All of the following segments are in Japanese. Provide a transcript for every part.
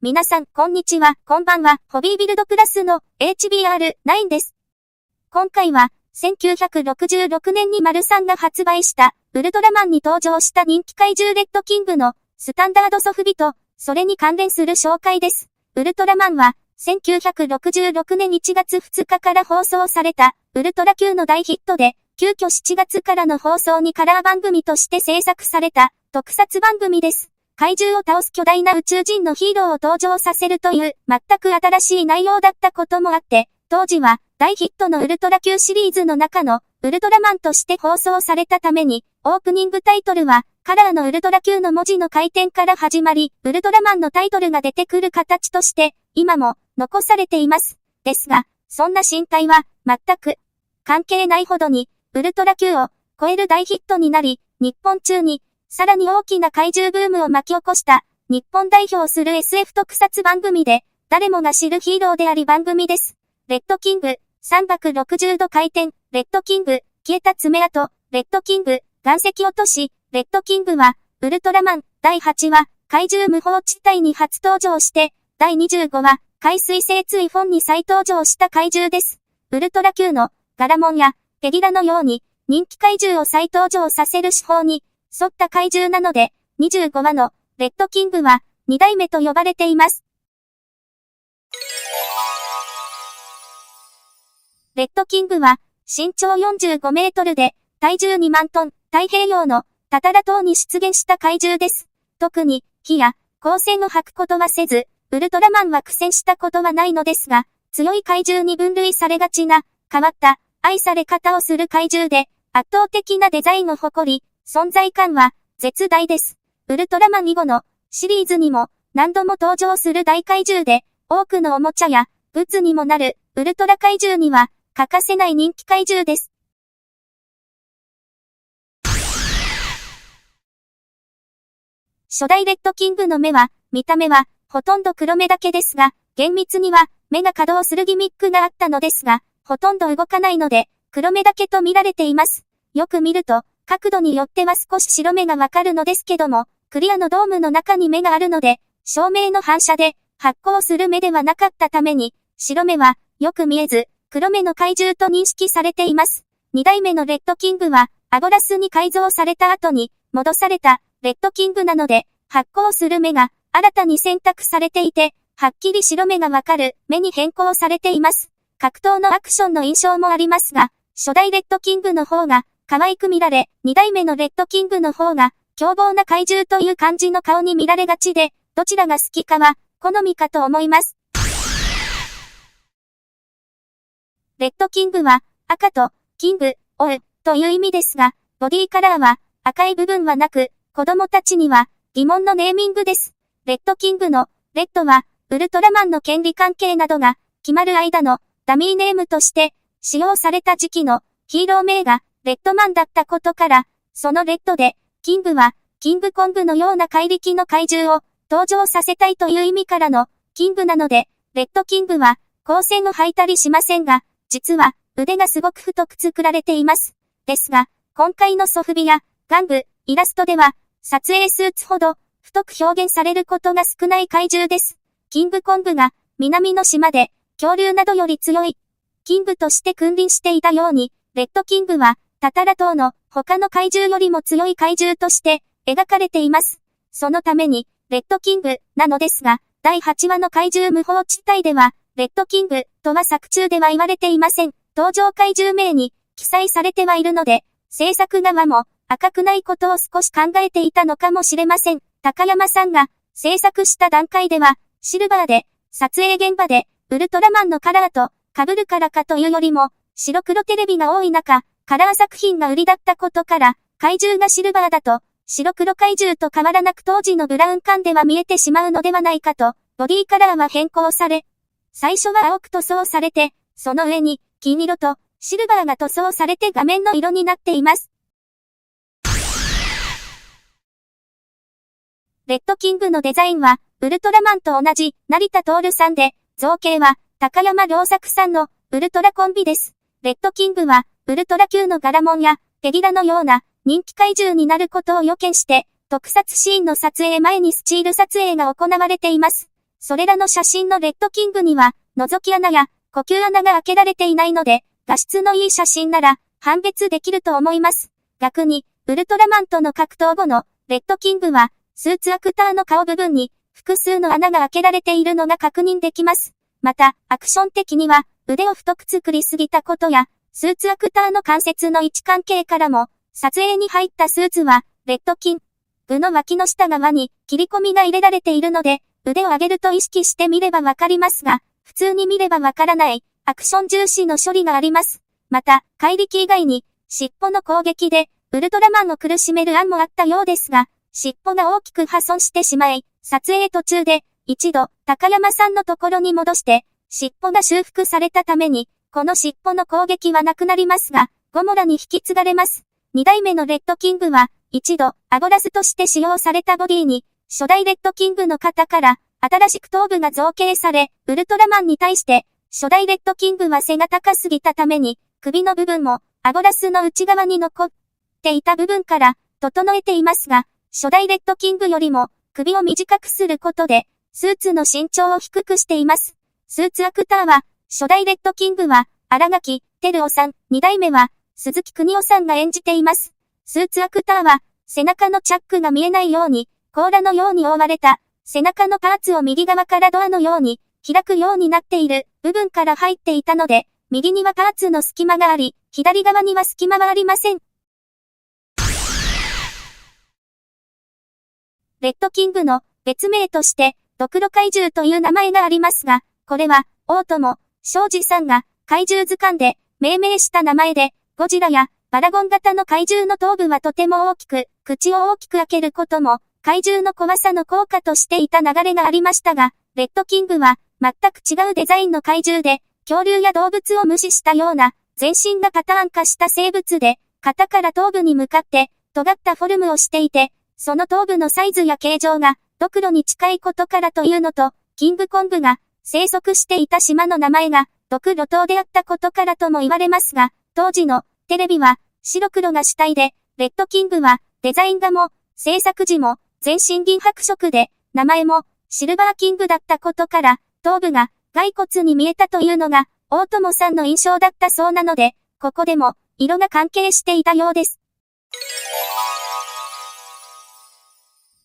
皆さん、こんにちは、こんばんは。ホビービルドクラスの HBR9 です。今回は、1966年にマルサンが発売した、ウルトラマンに登場した人気怪獣レッドキングのスタンダードソフビと、それに関連する紹介です。ウルトラマンは、1966年1月2日から放送された、ウルトラ Q の大ヒットで、急遽7月からの放送にカラー番組として制作された、特撮番組です。怪獣を倒す巨大な宇宙人のヒーローを登場させるという全く新しい内容だったこともあって、当時は大ヒットのウルトラ Q シリーズの中のウルトラマンとして放送されたために、オープニングタイトルはカラーのウルトラ Q の文字の回転から始まり、ウルトラマンのタイトルが出てくる形として今も残されています。ですが、そんな進化は全く関係ないほどにウルトラ Q を超える大ヒットになり、日本中にさらに大きな怪獣ブームを巻き起こした日本代表する SF 特撮番組で誰もが知るヒーローであり番組です。レッドキング、360度回転、レッドキング、消えた爪痕、レッドキング、岩石落とし、レッドキングはウルトラマン第8話怪獣無法地帯に初登場して第25話海水生追フォンに再登場した怪獣です。ウルトラ Q のガラモンやゲリラのように人気怪獣を再登場させる手法に沿った怪獣なので、25話のレッドキングは2代目と呼ばれています。レッドキングは身長45メートルで体重2万トン、太平洋のタタラ島に出現した怪獣です。特に火や光線を吐くことはせず、ウルトラマンは苦戦したことはないのですが、強い怪獣に分類されがちな変わった愛され方をする怪獣で圧倒的なデザインを誇り、存在感は絶大です。ウルトラマン以後のシリーズにも何度も登場する大怪獣で多くのおもちゃやグッズにもなるウルトラ怪獣には欠かせない人気怪獣です。初代レッドキングの目は見た目はほとんど黒目だけですが厳密には目が稼働するギミックがあったのですがほとんど動かないので黒目だけと見られています。よく見ると角度によっては少し白目がわかるのですけども、クリアのドームの中に目があるので、照明の反射で発光する目ではなかったために、白目はよく見えず、黒目の怪獣と認識されています。2代目のレッドキングは、アゴラスに改造された後に戻されたレッドキングなので、発光する目が新たに選択されていて、はっきり白目がわかる目に変更されています。格闘のアクションの印象もありますが、初代レッドキングの方が、可愛く見られ、2代目のレッドキングの方が、凶暴な怪獣という感じの顔に見られがちで、どちらが好きかは、好みかと思います。レッドキングは、赤と、キング、オウ、という意味ですが、ボディカラーは、赤い部分はなく、子供たちには、疑問のネーミングです。レッドキングの、レッドは、ウルトラマンの権利関係などが、決まる間の、ダミーネームとして、使用された時期の、ヒーロー名が、レッドマンだったことから、そのレッドで、キングは、キングコングのような怪力の怪獣を登場させたいという意味からの、キングなので、レッドキングは、光線を吐いたりしませんが、実は、腕がすごく太く作られています。ですが、今回のソフビや、玩具、イラストでは、撮影スーツほど、太く表現されることが少ない怪獣です。キングコングが、南の島で、恐竜などより強い、キングとして君臨していたように、レッドキングは、タタラ島の他の怪獣よりも強い怪獣として描かれています。そのために、レッドキングなのですが、第8話の怪獣無法地帯では、レッドキングとは作中では言われていません。登場怪獣名に記載されてはいるので、制作側も赤くないことを少し考えていたのかもしれません。高山さんが制作した段階では、シルバーで撮影現場でウルトラマンのカラーと被るからかというよりも、白黒テレビが多い中、カラー作品が売りだったことから、怪獣がシルバーだと、白黒怪獣と変わらなく当時のブラウン管では見えてしまうのではないかと、ボディカラーは変更され、最初は青く塗装されて、その上に金色とシルバーが塗装されて画面の色になっています。レッドキングのデザインは、ウルトラマンと同じ成田徹さんで、造形は高山良作さんのウルトラコンビです。レッドキングは、ウルトラ Q のガラモンやゲリラのような人気怪獣になることを予見して、特撮シーンの撮影前にスチール撮影が行われています。それらの写真のレッドキングには、覗き穴や呼吸穴が開けられていないので、画質のいい写真なら判別できると思います。逆に、ウルトラマンとの格闘後のレッドキングは、スーツアクターの顔部分に複数の穴が開けられているのが確認できます。また、アクション的には腕を太く作りすぎたことや、スーツアクターの関節の位置関係からも、撮影に入ったスーツは、レッドキングの脇の下側に切り込みが入れられているので、腕を上げると意識してみればわかりますが、普通に見ればわからない、アクション重視の処理があります。また、怪力以外に、尻尾の攻撃で、ウルトラマンを苦しめる案もあったようですが、尻尾が大きく破損してしまい、撮影途中で、一度、高山さんのところに戻して、尻尾が修復されたために、この尻尾の攻撃はなくなりますが、ゴモラに引き継がれます。二代目のレッドキングは、一度、アゴラスとして使用されたボディに、初代レッドキングの肩から、新しく頭部が造形され、ウルトラマンに対して、初代レッドキングは背が高すぎたために、首の部分も、アゴラスの内側に残っていた部分から、整えていますが、初代レッドキングよりも、首を短くすることで、スーツの身長を低くしています。スーツアクターは、初代レッドキングは、新垣照夫さん、二代目は、鈴木邦夫さんが演じています。スーツアクターは、背中のチャックが見えないように、甲羅のように覆われた、背中のパーツを右側からドアのように、開くようになっている部分から入っていたので、右にはパーツの隙間があり、左側には隙間はありません。レッドキングの別名として、ドクロ怪獣という名前がありますが、これは、大友昌司さんが怪獣図鑑で命名した名前で、ゴジラやバラゴン型の怪獣の頭部はとても大きく、口を大きく開けることも、怪獣の怖さの効果としていた流れがありましたが、レッドキングは全く違うデザインの怪獣で、恐竜や動物を無視したような、全身がパターン化した生物で、肩から頭部に向かって、尖ったフォルムをしていて、その頭部のサイズや形状が、ドクロに近いことからというのと、キングコングが生息していた島の名前が、ドクロ島であったことからとも言われますが、当時のテレビは白黒が主体で、レッドキングはデザイン画も制作時も全身銀白色で、名前もシルバーキングだったことから、頭部が骸骨に見えたというのが、大友さんの印象だったそうなので、ここでも色が関係していたようです。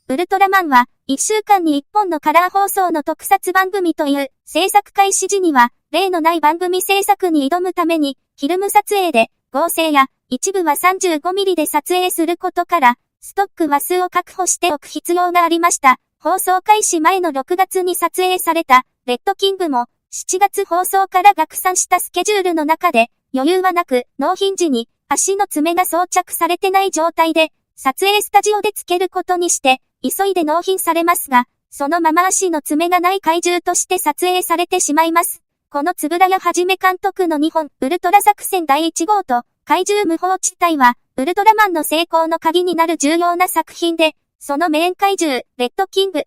ウルトラマンは、1週間に1本のカラー放送の特撮番組という制作開始時には、例のない番組制作に挑むために、フィルム撮影で合成や一部は35ミリで撮影することから、ストック話数を確保しておく必要がありました。放送開始前の6月に撮影された、レッドキングも、7月放送から逆算したスケジュールの中で、余裕はなく、納品時に足の爪が装着されてない状態で、撮影スタジオでつけることにして、急いで納品されますが、そのまま足の爪がない怪獣として撮影されてしまいます。この円谷はじめ監督の2本、ウルトラ作戦第1号と、怪獣無法地帯は、ウルトラマンの成功の鍵になる重要な作品で、そのメイン怪獣、レッドキング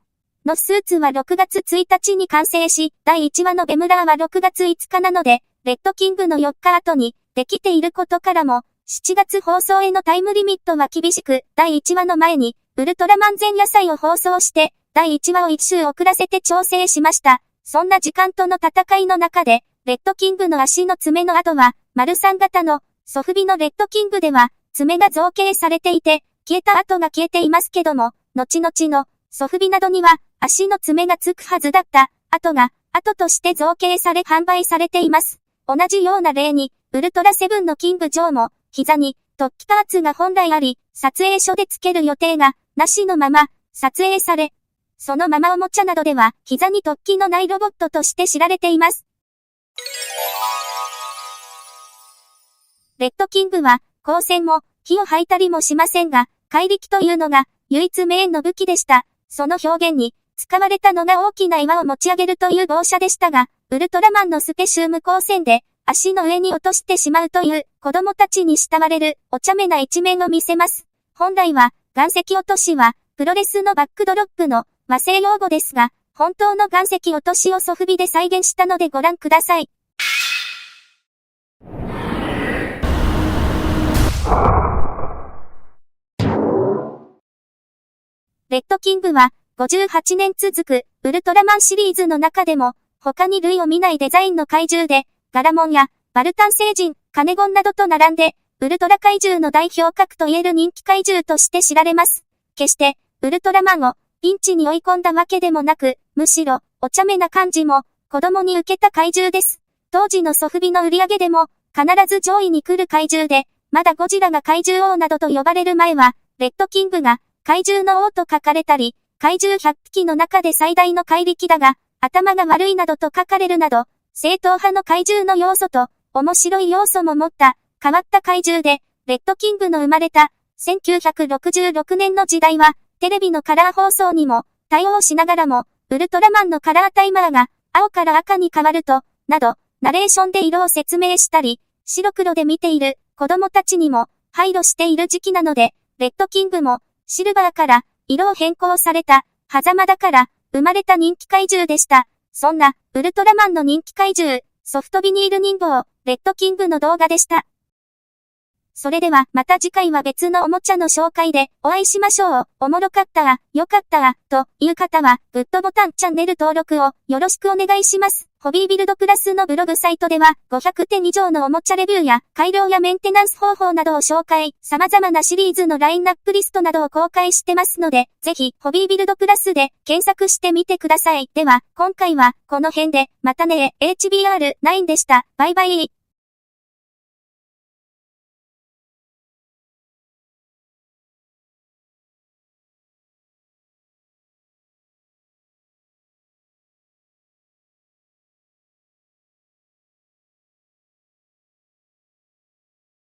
のスーツは6月1日に完成し、第1話のベムラーは6月5日なので、レッドキングの4日後にできていることからも、7月放送へのタイムリミットは厳しく、第1話の前に、ウルトラマン前夜祭を放送して、第1話を1週遅らせて調整しました。そんな時間との戦いの中で、レッドキングの足の爪の後は、丸3型のソフビのレッドキングでは、爪が造形されていて、消えた跡が消えていますけども、後々のソフビなどには、足の爪がつくはずだった跡が、跡として造形され販売されています。同じような例に、ウルトラセブンのキングジョーも、膝に突起パーツが本来あり、撮影所でつける予定が、なしのまま、撮影され、そのままおもちゃなどでは、膝に突起のないロボットとして知られています。レッドキングは、光線も、火を吐いたりもしませんが、怪力というのが、唯一メインの武器でした。その表現に、使われたのが大きな岩を持ち上げるという描写でしたが、ウルトラマンのスペシウム光線で、足の上に落としてしまうという、子供たちに慕われる、お茶目な一面を見せます。本来は、岩石落としは、プロレスのバックドロップの和製用語ですが、本当の岩石落としをソフビで再現したのでご覧ください。レッドキングは、58年続くウルトラマンシリーズの中でも、他に類を見ないデザインの怪獣で、ガラモンやバルタン星人、カネゴンなどと並んで、ウルトラ怪獣の代表格と言える人気怪獣として知られます。決して、ウルトラマンをピンチに追い込んだわけでもなく、むしろ、お茶目な感じも、子供に受けた怪獣です。当時のソフビの売り上げでも、必ず上位に来る怪獣で、まだゴジラが怪獣王などと呼ばれる前は、レッドキングが怪獣の王と書かれたり、怪獣100匹の中で最大の怪力だが、頭が悪いなどと書かれるなど、正統派の怪獣の要素と、面白い要素も持った、変わった怪獣で、レッドキングの生まれた、1966年の時代は、テレビのカラー放送にも、対応しながらも、ウルトラマンのカラータイマーが、青から赤に変わると、など、ナレーションで色を説明したり、白黒で見ている子供たちにも配慮している時期なので、レッドキングもシルバーから色を変更された狭間だから生まれた人気怪獣でした。そんなウルトラマンの人気怪獣、ソフトビニール人形、レッドキングの動画でした。それではまた次回は別のおもちゃの紹介でお会いしましょう。おもろかったわ、よかったわ、という方はグッドボタンチャンネル登録をよろしくお願いします。ホビービルドプラスのブログサイトでは500点以上のおもちゃレビューや改良やメンテナンス方法などを紹介、様々なシリーズのラインナップリストなどを公開してますので、ぜひホビービルドプラスで検索してみてください。では、今回はこの辺で、またね、HBR9 でした。バイバイ。